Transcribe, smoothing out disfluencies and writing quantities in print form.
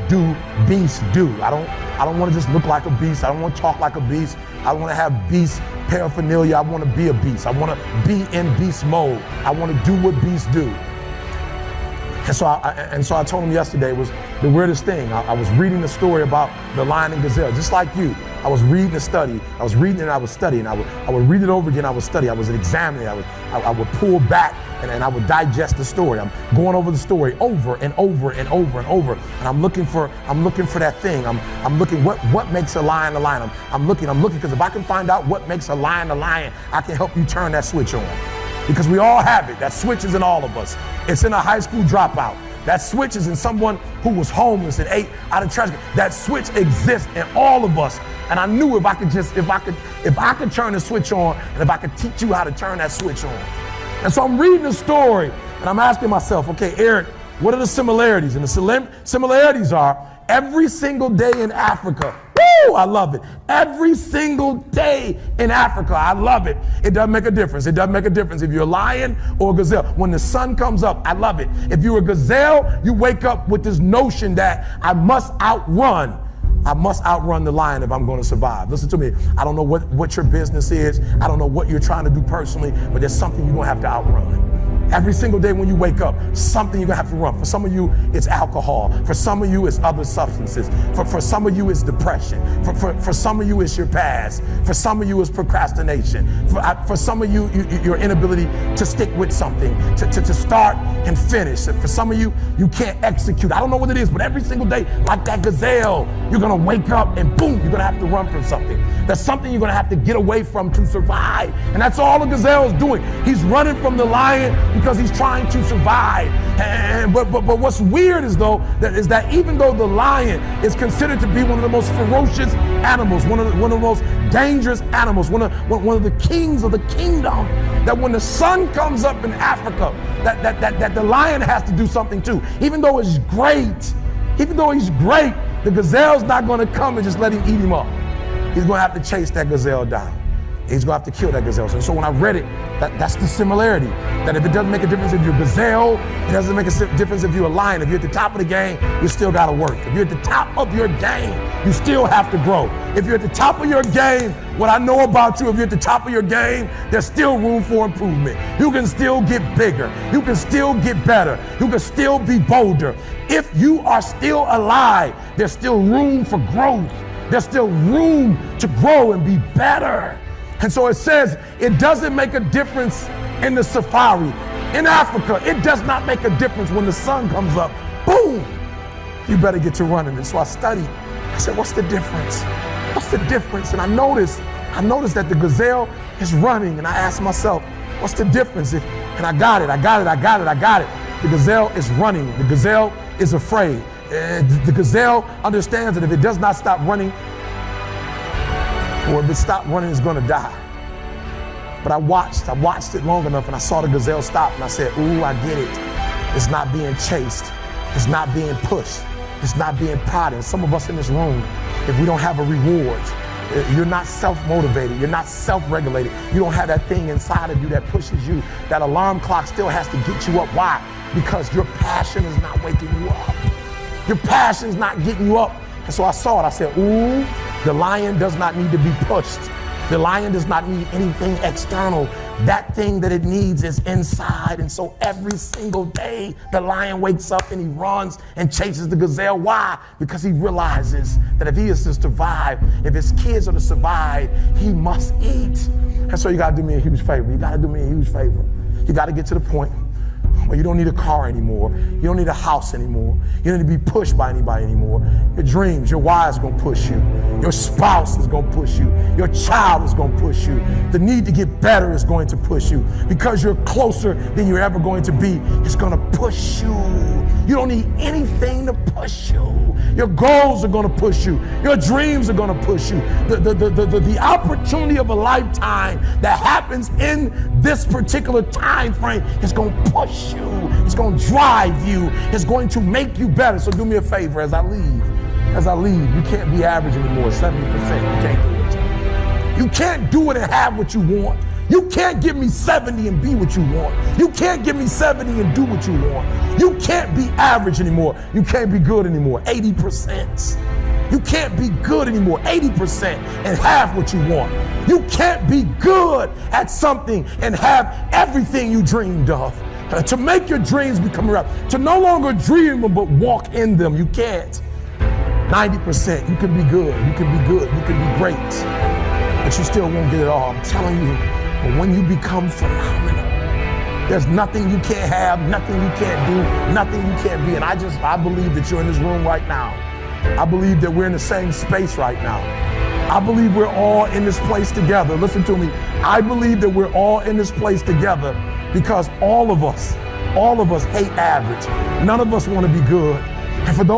do beasts do. I don't want to just look like a beast. I don't want to talk like a beast. I want to have beast paraphernalia. I want to be a beast. I want to be in beast mode. I want to do what beasts do. And so I told him yesterday was the weirdest thing. I was reading the story about the lion and gazelle, just like you. I was reading the study. I was reading and I was studying. I would read it over again. I would study. I was examining. I would pull back and I would digest the story. I'm going over the story over and over and over and over. And I'm looking for that thing. I'm looking what makes a lion a lion. I'm looking because if I can find out what makes a lion, I can help you turn that switch on. Because we all have it. That switch is in all of us. It's in a high school dropout. That switch is in someone who was homeless and ate out of trash. That switch exists in all of us. And I knew if I could turn the switch on, and if I could teach you how to turn that switch on. And so I'm reading the story and I'm asking myself, okay, Eric, what are the similarities? And the similarities are every single day in Africa. Woo, I love it. Every single day in Africa, I love it. It doesn't make a difference. It doesn't make a difference if you're a lion or a gazelle. When the sun comes up, I love it. If you're a gazelle, you wake up with this notion that I must outrun the lion if I'm going to survive. Listen to me. I don't know what your business is. I don't know what you're trying to do personally, but there's something you're going to have to outrun. Every single day when you wake up, something you're gonna have to run. For some of you, it's alcohol. For some of you, it's other substances. For some of you, it's depression. For some of you, it's your past. For some of you, it's procrastination. For some of you, your inability to stick with something, to start and finish. For some of you, you can't execute. I don't know what it is, but every single day, like that gazelle, you're gonna wake up and boom, you're gonna have to run from something. There's something you're gonna have to get away from to survive. And that's all the gazelle is doing. He's running from the lion because he's trying to survive. But what's weird is that even though the lion is considered to be one of the most ferocious animals, one of the most dangerous animals, one of the kings of the kingdom, that when the sun comes up in Africa, that the lion has to do something too. Even though he's great, the gazelle's not going to come and just let him eat him up. He's going to have to chase that gazelle down. He's going to have to kill that gazelle. And so when I read it, that's the similarity. That if it doesn't make a difference if you're a gazelle, it doesn't make a difference if you're a lion. If you're at the top of the game, you still got to work. If you're at the top of your game, you still have to grow. If you're at the top of your game, what I know about you, if you're at the top of your game, there's still room for improvement. You can still get bigger. You can still get better. You can still be bolder. If you are still alive, there's still room for growth. There's still room to grow and be better. And so it says it doesn't make a difference in the safari. In Africa, it does not make a difference when the sun comes up. Boom! You better get to running. And so I studied. I said, what's the difference? What's the difference? And I noticed that the gazelle is running. And I asked myself, what's the difference? And I got it. The gazelle is running. The gazelle is afraid. The gazelle understands that if it does not stop running, or if it stopped running, it's going to die. But I watched it long enough and I saw the gazelle stop and I said, ooh, I get it. It's not being chased. It's not being pushed. It's not being prodded. Some of us in this room, if we don't have a reward, you're not self-motivated, you're not self-regulated, you don't have that thing inside of you that pushes you, that alarm clock still has to get you up. Why? Because your passion is not waking you up. Your passion is not getting you up. And so I saw it, I said, ooh, the lion does not need to be pushed. The lion does not need anything external. That thing that it needs is inside. And so every single day, the lion wakes up and he runs and chases the gazelle. Why? Because he realizes that if he is to survive, if his kids are to survive, he must eat. And so you gotta do me a huge favor. You gotta get to the point where you don't need a car anymore. You don't need a house anymore. You don't need to be pushed by anybody anymore. Your dreams, your wives gonna push you. Your spouse is gonna push you. Your child is gonna push you. The need to get better is going to push you. Because you're closer than you're ever going to be, it's gonna push you. You don't need anything to push you. Your goals are gonna push you. Your dreams are gonna push you. The opportunity of a lifetime that happens in this particular time frame is gonna push you. It's gonna drive you. It's going to make you better. So do me a favor as I leave, you can't be average anymore, 70%. You can't do it. You can't do it and have what you want. You can't give me 70 and be what you want. You can't give me 70 and do what you want. You can't be average anymore. You can't be good anymore. 80%. You can't be good anymore. 80% and have what you want. You can't be good at something and have everything you dreamed of. To make your dreams become real. To no longer dream them but walk in them. You can't. 90%. You can be good. You can be good. You can be great. But you still won't get it all. I'm telling you. But when you become phenomenal, there's nothing you can't have, nothing you can't do, nothing you can't be. And I believe that you're in this room right now. I believe that we're in the same space right now. I believe we're all in this place together. Listen to me. I believe that we're all in this place together because all of us hate average. None of us want to be good. And for those